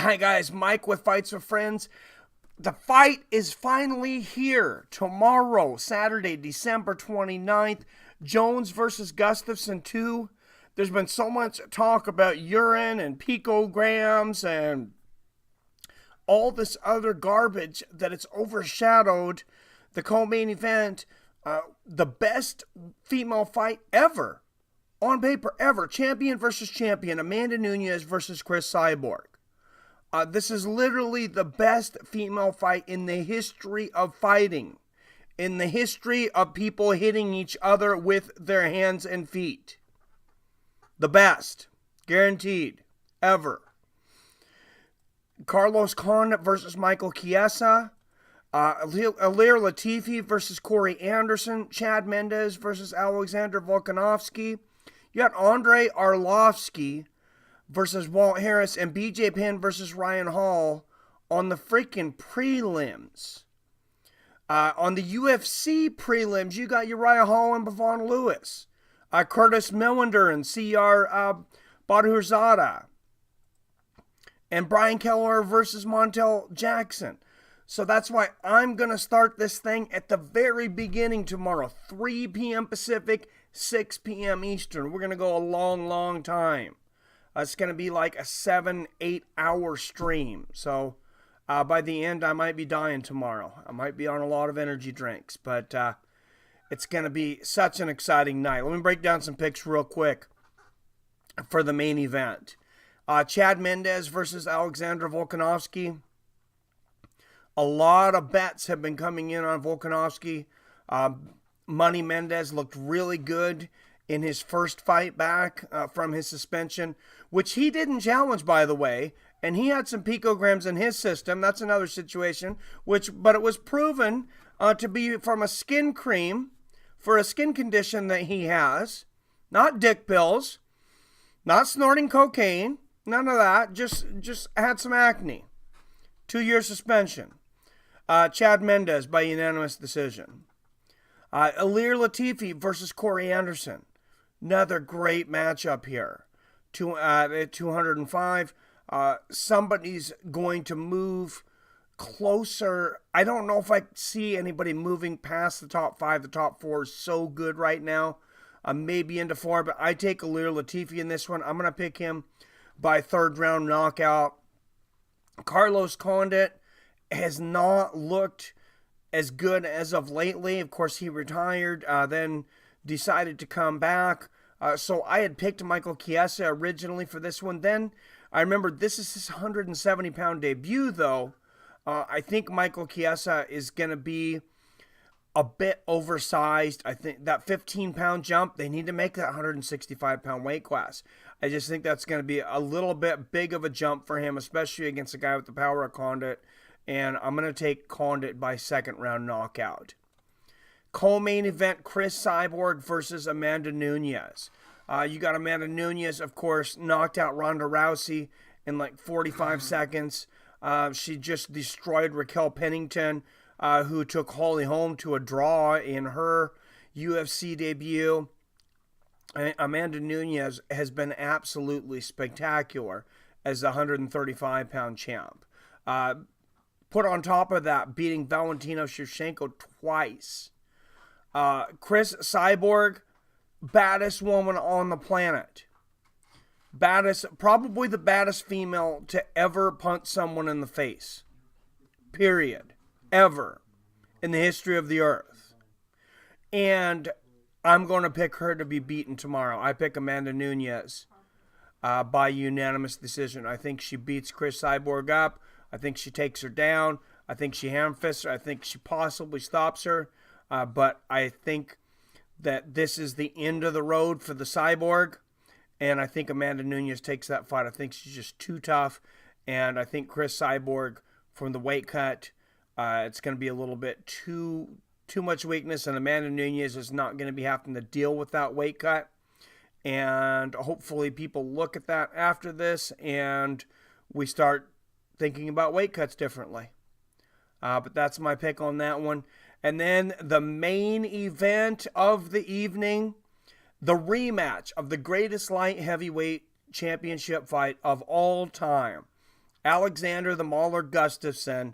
Hi guys, Mike with Fights with Friends. The fight is finally here. Tomorrow, Saturday, December 29th, Jones versus Gustafsson 2. There's been so much talk about urine and picograms and all this other garbage that it's overshadowed the co-main event, the best female fight ever, on paper ever. Champion versus champion, Amanda Nunes versus Cris Cyborg. This is literally the best female fight in the history of fighting, in the history of people hitting each other with their hands and feet. The best, guaranteed, ever. Carlos Condit versus Michael Chiesa. Ilir Latifi versus Corey Anderson. Chad Mendes versus Alexander Volkanovski. You got Andrei Arlovsky versus Walt Harris, and BJ Penn versus Ryan Hall on the freaking prelims. On the UFC prelims, you got Uriah Hall and Bavon Lewis. Curtis Millender and CR Badhurzada. And Brian Keller versus Montel Jackson. So that's why I'm going to start this thing at the very beginning tomorrow. 3 p.m. Pacific, 6 p.m. Eastern. We're going to go a long, long time. It's going to be like a 7-8 hour stream. So by the end, I might be dying tomorrow. I might be on a lot of energy drinks. But it's going to be such an exciting night. Let me break down some picks real quick for the main event. Chad Mendes versus Alexander Volkanovski. A lot of bets have been coming in on Volkanovski. Money Mendes looked really good in his first fight back from his suspension, which he didn't challenge, by the way, and he had some picograms in his system. That's another situation, but it was proven to be from a skin cream for a skin condition that he has, not dick pills, not snorting cocaine, none of that, just had some acne. 2-year suspension. Chad Mendes by unanimous decision. Ilir Latifi versus Corey Anderson. Another great matchup here. At 205. Somebody's going to move closer. I don't know if I see anybody moving past the top 5. The top 4 is so good right now. Maybe into 4, but I take Ilir Latifi in this one. I'm going to pick him by 3rd round knockout. Carlos Condit has not looked as good as of lately. Of course, he retired, then decided to come back. So I had picked Michael Chiesa originally for this one. Then I remember this is his 170-pound debut, though. I think Michael Chiesa is going to be a bit oversized. I think that 15-pound jump, they need to make that 165-pound weight class. I just think that's going to be a little bit big of a jump for him, especially against a guy with the power of Condit. And I'm going to take Condit by 2nd round knockout. Co-main event, Cris Cyborg versus Amanda Nunes. You got Amanda Nunes, of course, knocked out Ronda Rousey in like 45 seconds. She just destroyed Raquel Pennington, who took Holly Holm to a draw in her UFC debut. Amanda Nunes has been absolutely spectacular as the 135-pound champ. Put on top of that, beating Valentina Shevchenko twice. Cris Cyborg, baddest woman on the planet. Probably the baddest female to ever punch someone in the face. Period. Ever. In the history of the earth. And I'm going to pick her to be beaten tomorrow. I pick Amanda Nunes by unanimous decision. I think she beats Cris Cyborg up. I think she takes her down. I think she ham-fists her. I think she possibly stops her. But I think that this is the end of the road for the Cyborg. And I think Amanda Nunes takes that fight. I think she's just too tough. And I think Cris Cyborg, from the weight cut, it's going to be a little bit too much weakness. And Amanda Nunes is not going to be having to deal with that weight cut. And hopefully people look at that after this and we start thinking about weight cuts differently. But that's my pick on that one. And then the main event of the evening, the rematch of the greatest light heavyweight championship fight of all time. Alexander the Mauler Gustafsson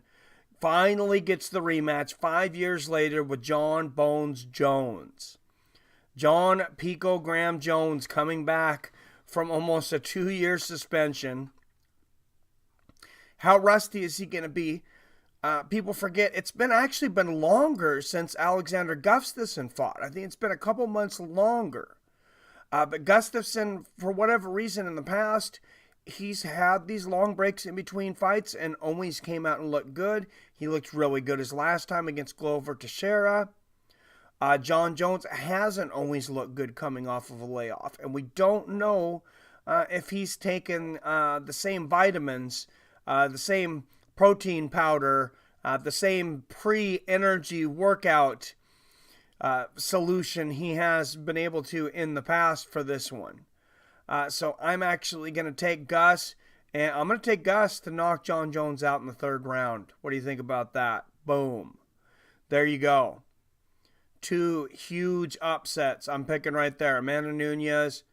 finally gets the rematch 5 years later with Jon Bones Jones. Jon Picogram Jones coming back from almost a 2-year suspension. How rusty is he going to be? People forget it's actually been longer since Alexander Gustafsson fought. I think it's been a couple months longer. But Gustafsson, for whatever reason in the past, he's had these long breaks in between fights and always came out and looked good. He looked really good his last time against Glover Teixeira. Jon Jones hasn't always looked good coming off of a layoff. And we don't know if he's taken the same vitamins, the same protein powder, the same pre-energy workout solution he has been able to in the past for this one. So I'm actually going to take Gus, and I'm going to take Gus to knock Jon Jones out in the 3rd round. What do you think about that? Boom. There you go. 2 huge upsets I'm picking right there. Amanda Nunes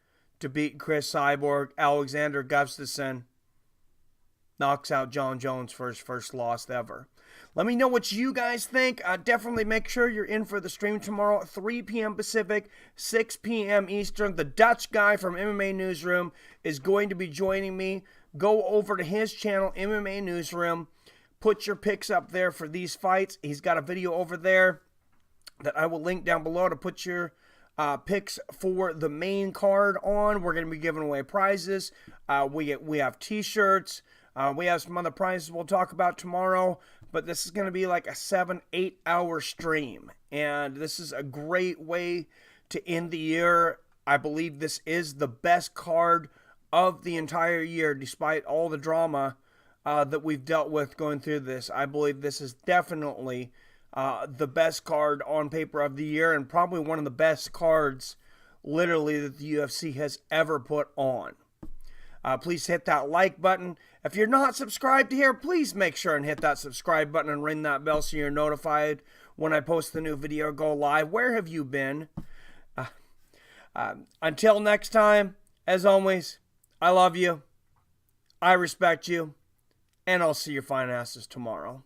to beat Cris Cyborg. Alexander Gustafsson knocks out Jon Jones for his first loss ever. Let me know what you guys think. Definitely make sure you're in for the stream tomorrow at 3 p.m. Pacific, 6 p.m. Eastern. The Dutch guy from MMA Newsroom is going to be joining me. Go over to his channel, MMA Newsroom. Put your picks up there for these fights. He's got a video over there that I will link down below to put your picks for the main card on. We're going to be giving away prizes. We have t-shirts. We have some other prizes we'll talk about tomorrow, but this is going to be like a 7-8 hour stream, and this is a great way to end the year. I believe this is the best card of the entire year, despite all the drama that we've dealt with going through this. I believe this is definitely the best card on paper of the year, and probably one of the best cards literally that the UFC has ever put on. Please hit that like button. If you're not subscribed here, please make sure and hit that subscribe button and ring that bell so you're notified when I post the new video or go live. Where have you been? Until next time, as always, I love you, I respect you, and I'll see your fine asses tomorrow.